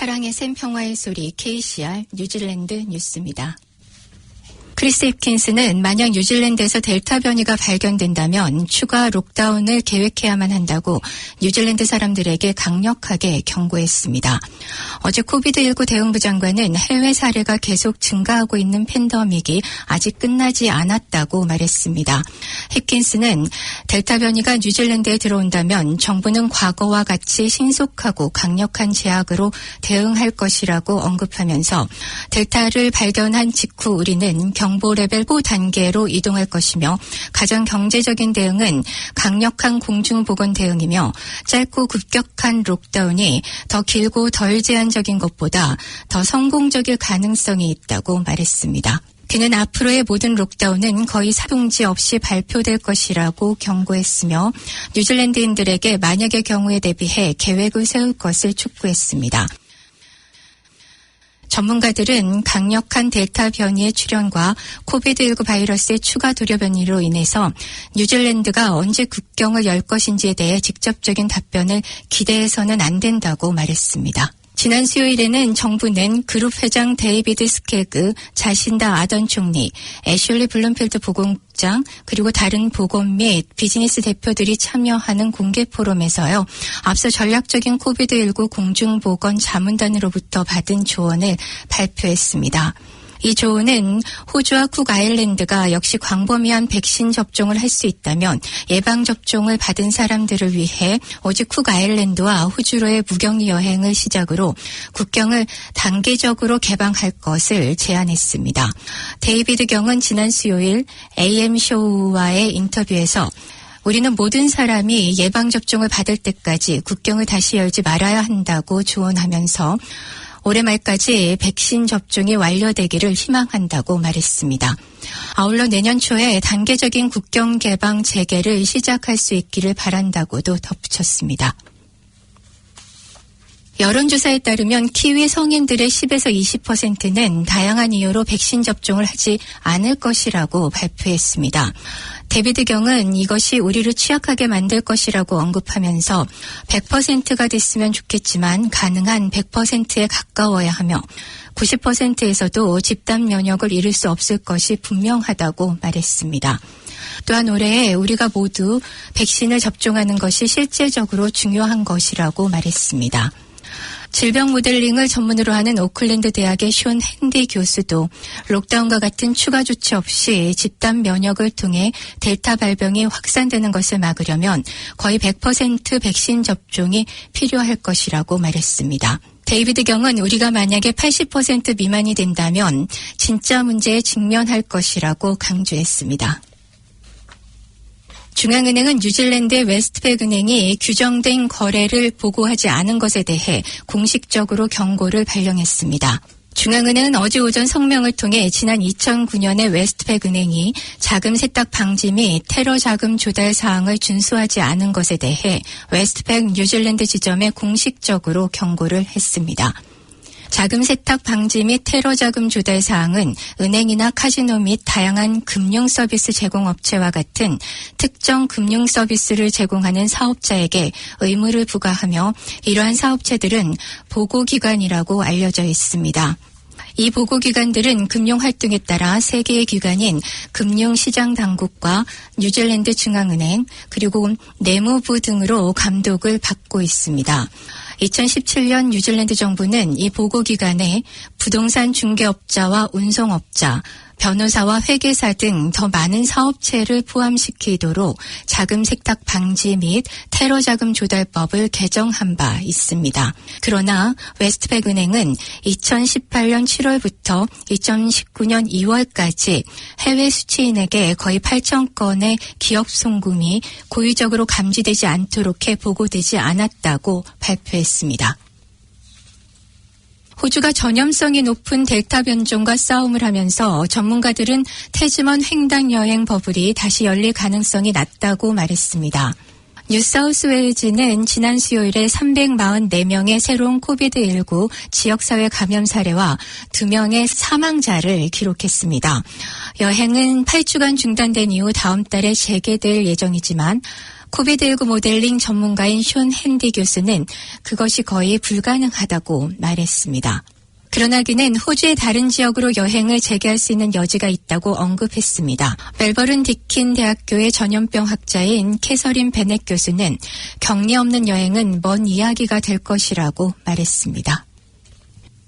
사랑의 샘 평화의 소리 KCR 뉴질랜드 뉴스입니다. 크리스 힙킨스는 만약 뉴질랜드에서 델타 변이가 발견된다면 추가 록다운을 계획해야만 한다고 뉴질랜드 사람들에게 강력하게 경고했습니다. 어제 코비드19 대응부 장관은 해외 사례가 계속 증가하고 있는 팬데믹이 아직 끝나지 않았다고 말했습니다. 힙킨스는 델타 변이가 뉴질랜드에 들어온다면 정부는 과거와 같이 신속하고 강력한 제약으로 대응할 것이라고 언급하면서 델타를 발견한 직후 우리는 경보 레벨 5단계로 이동할 것이며 가장 경제적인 대응은 강력한 공중보건 대응이며 짧고 급격한 록다운이 더 길고 덜 제한적인 것보다 더 성공적일 가능성이 있다고 말했습니다. 그는 앞으로의 모든 록다운은 거의 사동지 없이 발표될 것이라고 경고했으며 뉴질랜드인들에게 만약의 경우에 대비해 계획을 세울 것을 촉구했습니다. 전문가들은 강력한 델타 변이의 출현과 코비드19 바이러스의 추가 두려 변이로 인해서 뉴질랜드가 언제 국경을 열 것인지에 대해 직접적인 답변을 기대해서는 안 된다고 말했습니다. 지난 수요일에는 정부는 그룹 회장 데이비드 스케그, 자신다 아던 총리, 애슐리 블룸필드 보건국장 그리고 다른 보건 및 비즈니스 대표들이 참여하는 공개 포럼에서요. 앞서 전략적인 코비드19 공중보건 자문단으로부터 받은 조언을 발표했습니다. 이 조언은 호주와 쿡 아일랜드가 역시 광범위한 백신 접종을 할 수 있다면 예방접종을 받은 사람들을 위해 오직 쿡 아일랜드와 호주로의 무격리 여행을 시작으로 국경을 단계적으로 개방할 것을 제안했습니다. 데이비드 경은 지난 수요일 AM쇼와의 인터뷰에서 우리는 모든 사람이 예방접종을 받을 때까지 국경을 다시 열지 말아야 한다고 조언하면서 올해 말까지 백신 접종이 완료되기를 희망한다고 말했습니다. 아울러 내년 초에 단계적인 국경 개방 재개를 시작할 수 있기를 바란다고도 덧붙였습니다. 여론조사에 따르면 키위 성인들의 10에서 20%는 다양한 이유로 백신 접종을 하지 않을 것이라고 발표했습니다. 데비드 경은 이것이 우리를 취약하게 만들 것이라고 언급하면서 100%가 됐으면 좋겠지만 가능한 100%에 가까워야 하며 90%에서도 집단 면역을 이룰 수 없을 것이 분명하다고 말했습니다. 또한 올해 우리가 모두 백신을 접종하는 것이 실질적으로 중요한 것이라고 말했습니다. 질병 모델링을 전문으로 하는 오클랜드 대학의 숀 핸디 교수도 록다운과 같은 추가 조치 없이 집단 면역을 통해 델타 발병이 확산되는 것을 막으려면 거의 100% 백신 접종이 필요할 것이라고 말했습니다. 데이비드 경은 우리가 만약에 80% 미만이 된다면 진짜 문제에 직면할 것이라고 강조했습니다. 중앙은행은 뉴질랜드의 웨스트팩 은행이 규정된 거래를 보고하지 않은 것에 대해 공식적으로 경고를 발령했습니다. 중앙은행은 어제 오전 성명을 통해 지난 2009년에 웨스트팩 은행이 자금 세탁 방지 및 테러 자금 조달 사항을 준수하지 않은 것에 대해 웨스트팩 뉴질랜드 지점에 공식적으로 경고를 했습니다. 자금 세탁 방지 및 테러 자금 조달 사항은 은행이나 카지노 및 다양한 금융 서비스 제공업체와 같은 특정 금융 서비스를 제공하는 사업자에게 의무를 부과하며 이러한 사업체들은 보고기관이라고 알려져 있습니다. 이 보고기관들은 금융활동에 따라 세 개의 기관인 금융시장당국과 뉴질랜드 중앙은행 그리고 내무부 등으로 감독을 받고 있습니다. 2017년 뉴질랜드 정부는 이 보고기관에 부동산 중개업자와 운송업자, 변호사와 회계사 등 더 많은 사업체를 포함시키도록 자금 세탁 방지 및 테러 자금 조달법을 개정한 바 있습니다. 그러나 웨스트팩 은행은 2018년 7월부터 2019년 2월까지 해외 수취인에게 거의 8천 건의 기업 송금이 고의적으로 감지되지 않도록 해 보고되지 않았다고 발표했습니다. 호주가 전염성이 높은 델타 변종과 싸움을 하면서 전문가들은 태즈먼 횡단 여행 버블이 다시 열릴 가능성이 낮다고 말했습니다. 뉴사우스웨일즈는 지난 수요일에 344명의 새로운 코비드-19 지역사회 감염 사례와 2명의 사망자를 기록했습니다. 여행은 8주간 중단된 이후 다음 달에 재개될 예정이지만 코비드-19 모델링 전문가인 숀 핸디 교수는 그것이 거의 불가능하다고 말했습니다. 그러나 그는 호주의 다른 지역으로 여행을 재개할 수 있는 여지가 있다고 언급했습니다. 멜버른 디킨 대학교의 전염병 학자인 캐서린 베넷 교수는 격리 없는 여행은 먼 이야기가 될 것이라고 말했습니다.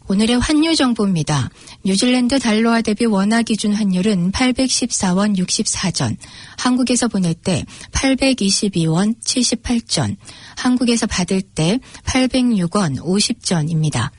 오늘의 환율 정보입니다. 뉴질랜드 달러화 대비 원화 기준 환율은 814원 64전, 한국에서 보낼 때 822원 78전, 한국에서 받을 때 806원 50전입니다.